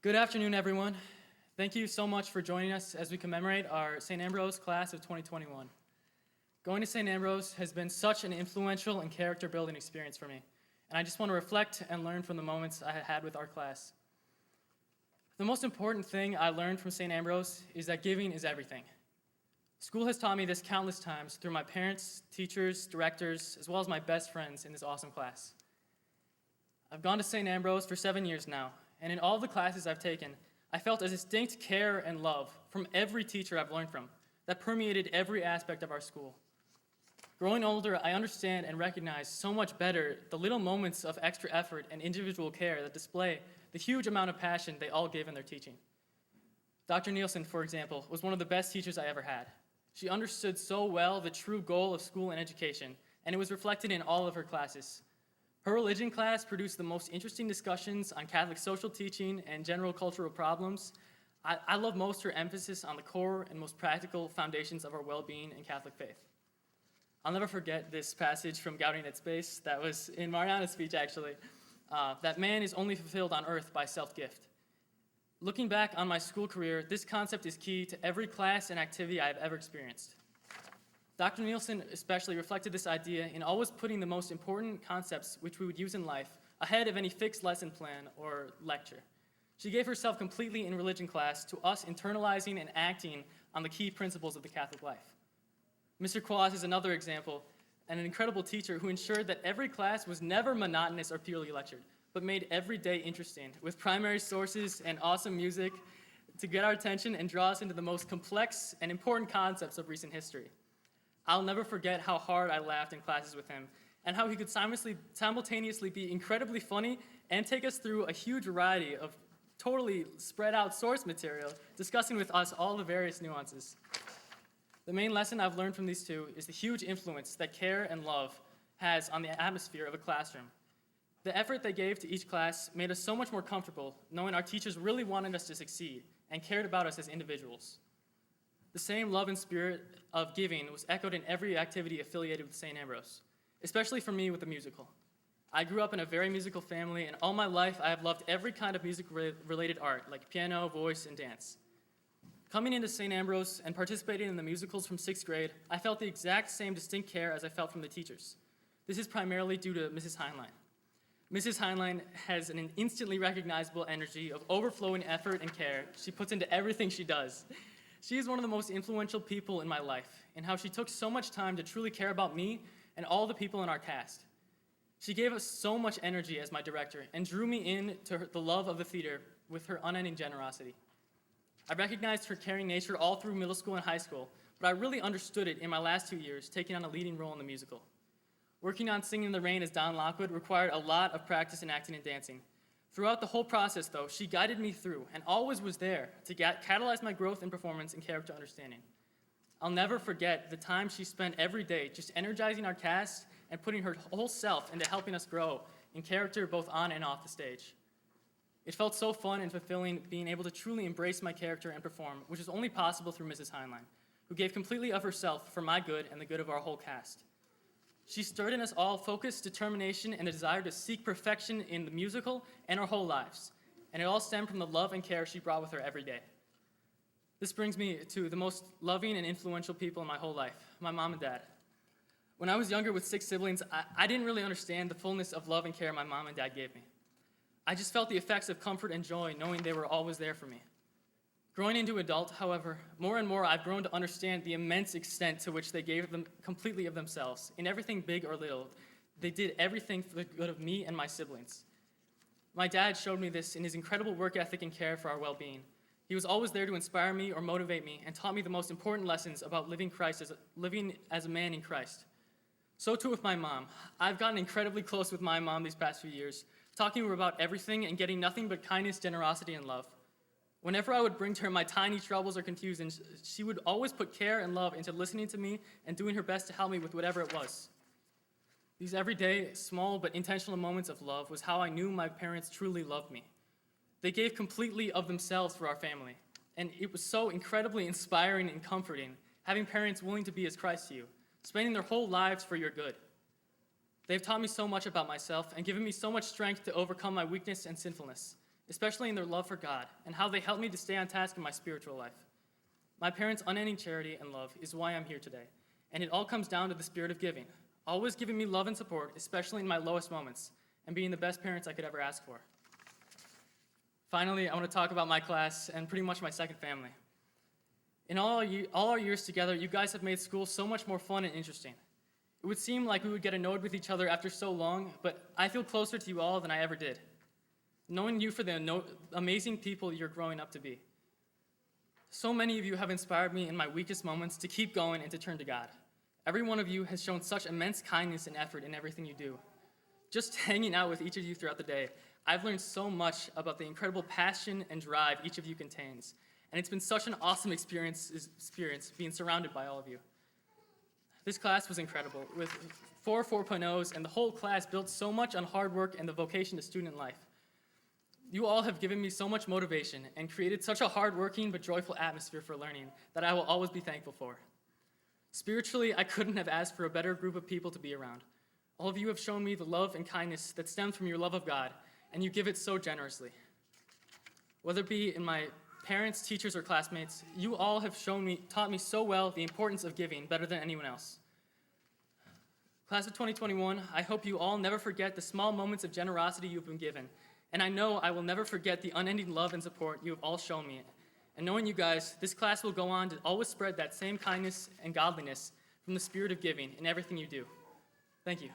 Good afternoon, everyone. Thank you so much for joining us as we commemorate our St. Ambrose class of 2021. Going to St. Ambrose has been such an influential and character-building experience for me, and I just want to reflect and learn from the moments I had with our class. The most important thing I learned from St. Ambrose is that giving is everything. School has taught me this countless times through my parents, teachers, directors, as well as my best friends in this awesome class. I've gone to St. Ambrose for 7 years now, and in all the classes I've taken, I felt a distinct care and love from every teacher I've learned from that permeated every aspect of our school. Growing older, I understand and recognize so much better the little moments of extra effort and individual care that display the huge amount of passion they all give in their teaching. Dr. Nielsen, for example, was one of the best teachers I ever had. She understood so well the true goal of school and education, and it was reflected in all of her classes. Her religion class produced the most interesting discussions on Catholic social teaching and general cultural problems. I love most her emphasis on the core and most practical foundations of our well-being and Catholic faith. I'll never forget this passage from Gaudium et Spes that was in Mariana's speech, actually, that man is only fulfilled on earth by self-gift. Looking back on my school career, this concept is key to every class and activity I have ever experienced. Dr. Nielsen especially reflected this idea in always putting the most important concepts which we would use in life ahead of any fixed lesson plan or lecture. She gave herself completely in religion class to us internalizing and acting on the key principles of the Catholic life. Mr. Quas is another example, and an incredible teacher who ensured that every class was never monotonous or purely lectured, but made every day interesting, with primary sources and awesome music to get our attention and draw us into the most complex and important concepts of recent history. I'll never forget how hard I laughed in classes with him, and how he could simultaneously be incredibly funny and take us through a huge variety of totally spread out source material, discussing with us all the various nuances. The main lesson I've learned from these two is the huge influence that care and love has on the atmosphere of a classroom. The effort they gave to each class made us so much more comfortable, knowing our teachers really wanted us to succeed and cared about us as individuals. The same love and spirit of giving was echoed in every activity affiliated with St. Ambrose, especially for me with the musical. I grew up in a very musical family, and all my life I have loved every kind of music-related art, like piano, voice, and dance. Coming into St. Ambrose and participating in the musicals from 6th grade, I felt the exact same distinct care as I felt from the teachers. This is primarily due to Mrs. Heinlein. Mrs. Heinlein has an instantly recognizable energy of overflowing effort and care she puts into everything she does. She is one of the most influential people in my life, in how she took so much time to truly care about me and all the people in our cast. She gave us so much energy as my director and drew me in to the love of the theater with her unending generosity. I recognized her caring nature all through middle school and high school, but I really understood it in my last 2 years, taking on a leading role in the musical. Working on Singing in the Rain as Don Lockwood required a lot of practice in acting and dancing. Throughout the whole process, though, she guided me through and always was there to catalyze my growth in performance and character understanding. I'll never forget the time she spent every day just energizing our cast and putting her whole self into helping us grow in character both on and off the stage. It felt so fun and fulfilling being able to truly embrace my character and perform, which is only possible through Mrs. Heinlein, who gave completely of herself for my good and the good of our whole cast. She stirred in us all focus, determination, and a desire to seek perfection in the musical and our whole lives, and it all stemmed from the love and care she brought with her every day. This brings me to the most loving and influential people in my whole life, my mom and dad. When I was younger with 6 siblings, I didn't really understand the fullness of love and care my mom and dad gave me. I just felt the effects of comfort and joy knowing they were always there for me. Growing into adult, however, more and more I've grown to understand the immense extent to which they gave them completely of themselves. In everything big or little, they did everything for the good of me and my siblings. My dad showed me this in his incredible work ethic and care for our well-being. He was always there to inspire me or motivate me and taught me the most important lessons about living as a man in Christ. So too with my mom. I've gotten incredibly close with my mom these past few years, talking to her about everything and getting nothing but kindness, generosity, and love. Whenever I would bring to her my tiny troubles or confusion, she would always put care and love into listening to me and doing her best to help me with whatever it was. These everyday, small but intentional moments of love was how I knew my parents truly loved me. They gave completely of themselves for our family, and it was so incredibly inspiring and comforting, having parents willing to be as Christ to you, spending their whole lives for your good. They've taught me so much about myself and given me so much strength to overcome my weakness and sinfulness. especially in their love for God and how they helped me to stay on task in my spiritual life. My parents' unending charity and love is why I'm here today, and it all comes down to the spirit of giving, always giving me love and support, especially in my lowest moments, and being the best parents I could ever ask for. Finally, I want to talk about my class and pretty much my second family. In all our years together, you guys have made school so much more fun and interesting. It would seem like we would get annoyed with each other after so long, but I feel closer to you all than I ever did, knowing you for the amazing people you're growing up to be. So many of you have inspired me in my weakest moments to keep going and to turn to God. Every one of you has shown such immense kindness and effort in everything you do. Just hanging out with each of you throughout the day, I've learned so much about the incredible passion and drive each of you contains, and it's been such an awesome experience being surrounded by all of you. This class was incredible, with 4 4.0s, and the whole class built so much on hard work and the vocation to student life. You all have given me so much motivation and created such a hardworking but joyful atmosphere for learning that I will always be thankful for. Spiritually, I couldn't have asked for a better group of people to be around. All of you have shown me the love and kindness that stems from your love of God, and you give it so generously. Whether it be in my parents, teachers, or classmates, you all have taught me so well the importance of giving better than anyone else. Class of 2021, I hope you all never forget the small moments of generosity you've been given, and I know I will never forget the unending love and support you have all shown me. And knowing you guys, this class will go on to always spread that same kindness and godliness from the spirit of giving in everything you do. Thank you.